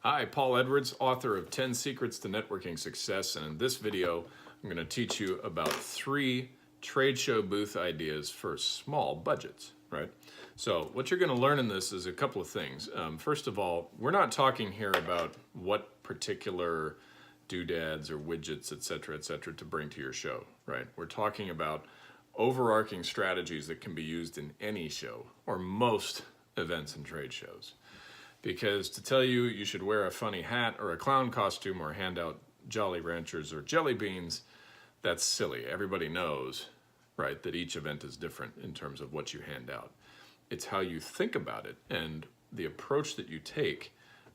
Hi, Paul Edwards, author of 10 Secrets to Networking Success, and in this video, I'm going to teach you about 3 trade show booth ideas for small budgets, right? So what you're going to learn in this is a couple of things. First of all, we're not talking here about what particular doodads or widgets, et cetera, to bring to your show, right? We're talking about overarching strategies that can be used in any show or most events and trade shows. Because to tell you you should wear a funny hat or a clown costume or hand out Jolly Ranchers or jelly beans, that's silly. Everybody knows, right, that each event is different in terms of what you hand out. It's how you think about it and the approach that you take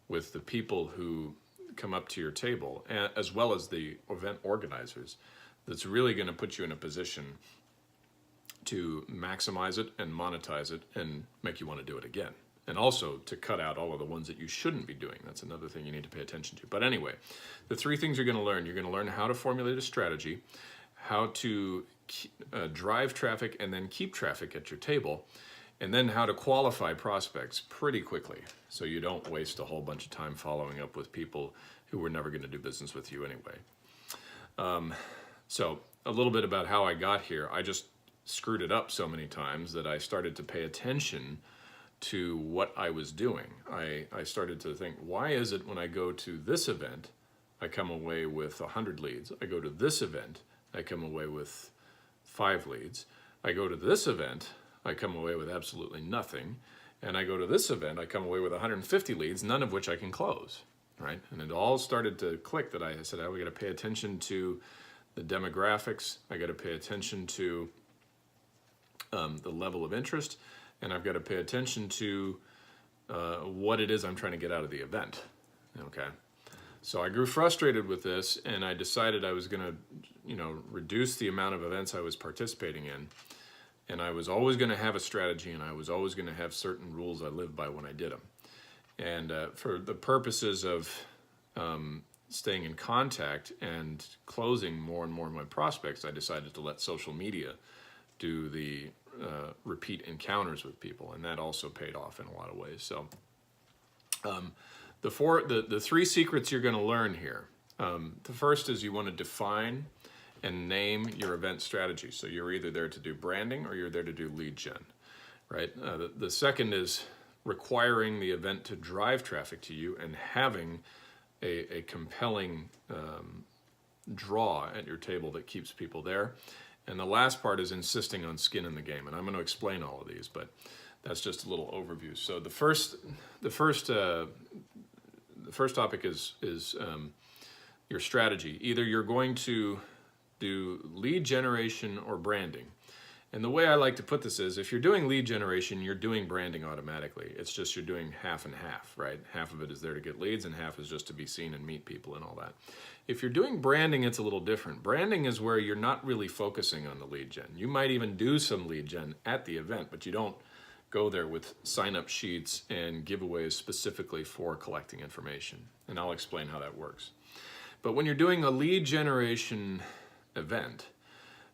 with the people who come up to your table, as well as the event organizers, that's really going to put you in a position to maximize it and monetize it and make you want to do it again. And also to cut out all of the ones that you shouldn't be doing. That's another thing you need to pay attention to. But anyway, the 3 things you're going to learn how to formulate a strategy, how to drive traffic and then keep traffic at your table, and then how to qualify prospects pretty quickly so you don't waste a whole bunch of time following up with people who were never going to do business with you anyway. So a little bit about how I got here. I just screwed it up so many times that I started to pay attention to what I was doing. I started to think, why is it when I go to this event, I come away with 100 leads. I go to this event, I come away with 5 leads. I go to this event, I come away with absolutely nothing. And I go to this event, I come away with 150 leads, none of which I can close, right? And it all started to click that I said, we got to pay attention to the demographics. I got to pay attention to the level of interest. And I've got to pay attention to what it is I'm trying to get out of the event, okay? So I grew frustrated with this, and I decided I was going to, reduce the amount of events I was participating in, and I was always going to have a strategy, and I was always going to have certain rules I lived by when I did them. And for the purposes of staying in contact and closing more and more of my prospects, I decided to let social media do the repeat encounters with people, and that also paid off in a lot of ways. So the 3 secrets you're going to learn here. The first is you want to define and name your event strategy. So you're either there to do branding or you're there to do lead gen, right? The second is requiring the event to drive traffic to you and having a compelling draw at your table that keeps people there. And the last part is insisting on skin in the game, and I'm going to explain all of these, but that's just a little overview. So the first topic is your strategy. Either you're going to do lead generation or branding. And the way I like to put this is, if you're doing lead generation, you're doing branding automatically. It's just you're doing half and half, right? Half of it is there to get leads and half is just to be seen and meet people and all that. If you're doing branding, it's a little different. Branding is where you're not really focusing on the lead gen. You might even do some lead gen at the event, but you don't go there with sign-up sheets and giveaways specifically for collecting information. And I'll explain how that works. But when you're doing a lead generation event,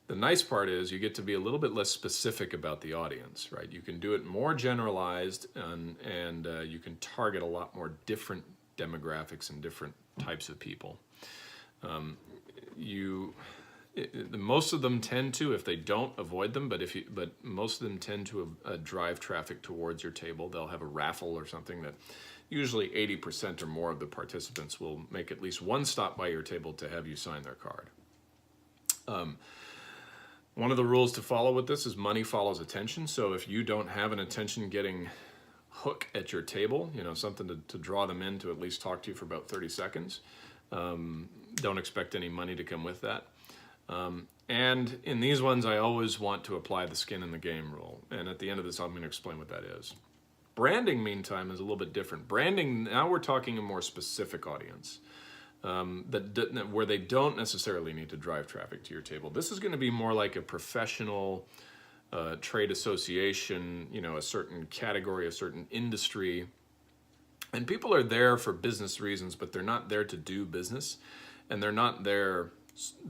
the nice part is you get to be a little bit less specific about the audience, right? You can do it more generalized, and you can target a lot more different demographics and different types of people. Most of them tend to, if they don't, avoid them, but most of them tend to drive traffic towards your table. They'll have a raffle or something that usually 80% or more of the participants will make at least one stop by your table to have you sign their card. One of the rules to follow with this is money follows attention. So if you don't have an attention-getting hook at your table, something to draw them in to at least talk to you for about 30 seconds, don't expect any money to come with that. And in these ones, I always want to apply the skin in the game rule. And at the end of this, I'm going to explain what that is. Branding, meantime, is a little bit different. Branding, now we're talking a more specific audience. Where they don't necessarily need to drive traffic to your table. This is going to be more like a professional trade association, a certain category, a certain industry. And people are there for business reasons, but they're not there to do business. And they're not there,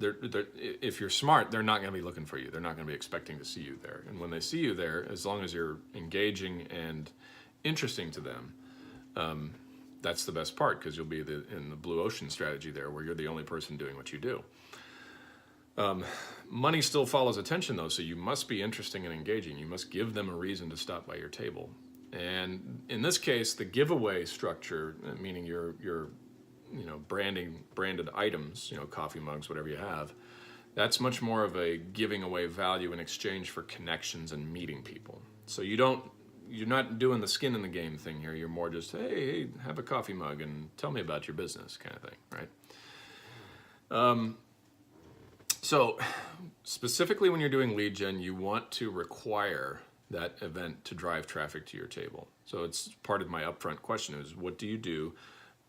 if you're smart, they're not going to be looking for you. They're not going to be expecting to see you there. And when they see you there, as long as you're engaging and interesting to them, that's the best part, because you'll be in the blue ocean strategy there, where you're the only person doing what you do. Money still follows attention though, so you must be interesting and engaging. You must give them a reason to stop by your table. And in this case, the giveaway structure, meaning your branded items, coffee mugs, whatever you have, that's much more of a giving away value in exchange for connections and meeting people. So you're not doing the skin in the game thing here. You're more just, hey, have a coffee mug and tell me about your business kind of thing, right? So specifically when you're doing lead gen, you want to require that event to drive traffic to your table. So it's part of my upfront question is, what do you do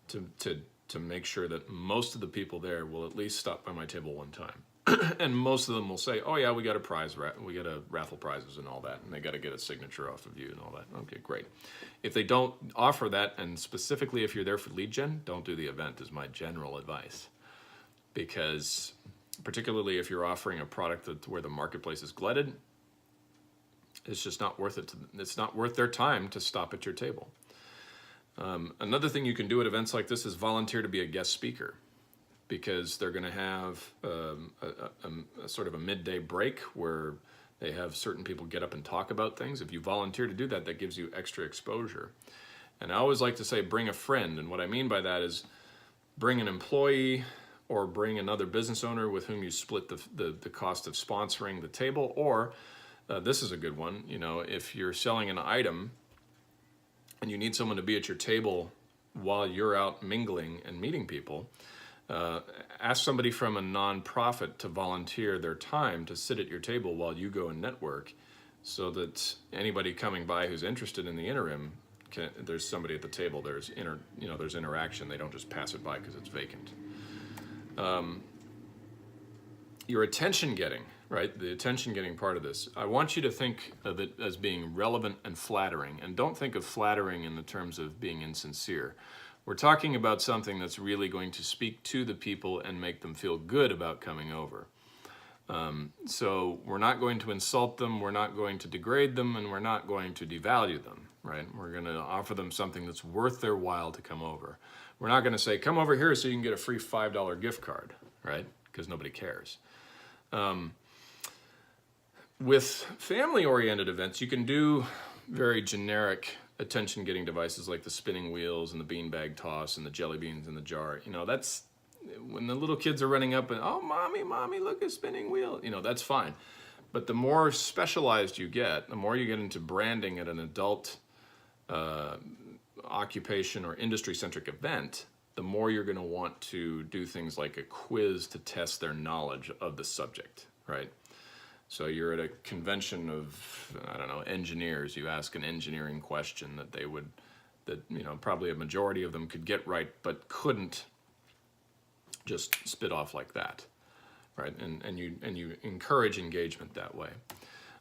to make sure that most of the people there will at least stop by my table one time? And most of them will say, oh yeah, we got a raffle prizes and all that, and they got to get a signature off of you and all that. Okay, great. If they don't offer that, and specifically if you're there for lead gen, don't do the event is my general advice. Because particularly if you're offering a product where the marketplace is glutted, it's just not worth it. It's not worth their time to stop at your table. Another thing you can do at events like this is volunteer to be a guest speaker, because they're going to have a sort of a midday break where they have certain people get up and talk about things. If you volunteer to do that, that gives you extra exposure. And I always like to say, bring a friend. And what I mean by that is bring an employee or bring another business owner with whom you split the cost of sponsoring the table. Or this is a good one, if you're selling an item and you need someone to be at your table while you're out mingling and meeting people, ask somebody from a nonprofit to volunteer their time to sit at your table while you go and network, so that anybody coming by who's interested in the interim, there's somebody at the table, there's interaction. They don't just pass it by because it's vacant. Your attention getting, right? The attention getting part of this. I want you to think of it as being relevant and flattering, and don't think of flattering in the terms of being insincere. We're talking about something that's really going to speak to the people and make them feel good about coming over. So we're not going to insult them, we're not going to degrade them, and we're not going to devalue them, right? We're going to offer them something that's worth their while to come over. We're not going to say, come over here so you can get a free $5 gift card, right? Because nobody cares. With family-oriented events, you can do very generic attention-getting devices like the spinning wheels and the beanbag toss and the jelly beans in the jar. That's when the little kids are running up and, oh, mommy, look, a spinning wheel. That's fine. But the more specialized you get, the more you get into branding at an adult occupation or industry-centric event, the more you're going to want to do things like a quiz to test their knowledge of the subject, right? So you're at a convention of, I don't know, engineers. You ask an engineering question that probably a majority of them could get right, but couldn't just spit off like that, right? And you encourage engagement that way.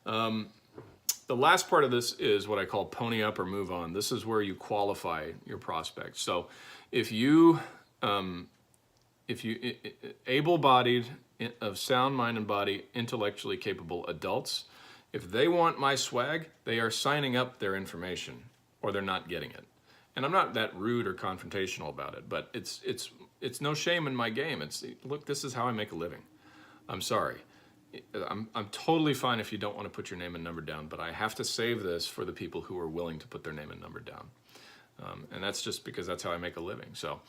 The last part of this is what I call pony up or move on. This is where you qualify your prospects. So if you able-bodied, of sound mind and body, intellectually capable adults, if they want my swag, they are signing up their information or they're not getting it. And I'm not that rude or confrontational about it, but it's no shame in my game. It's, look, this is how I make a living. I'm sorry. I'm totally fine if you don't want to put your name and number down, but I have to save this for the people who are willing to put their name and number down. And that's just because that's how I make a living. So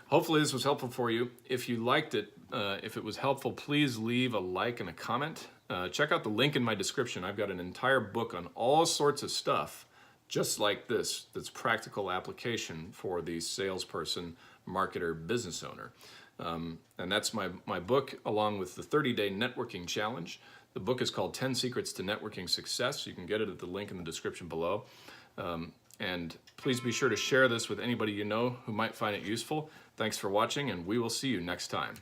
hopefully this was helpful for you. If you liked it, if it was helpful, please leave a like and a comment. Check out the link in my description. I've got an entire book on all sorts of stuff just like this, that's practical application for the salesperson, marketer, business owner. And that's my book, along with the 30-day networking challenge. The book is called 10 Secrets to Networking Success. You can get it at the link in the description below. And please be sure to share this with anybody you know who might find it useful. Thanks for watching, and we will see you next time.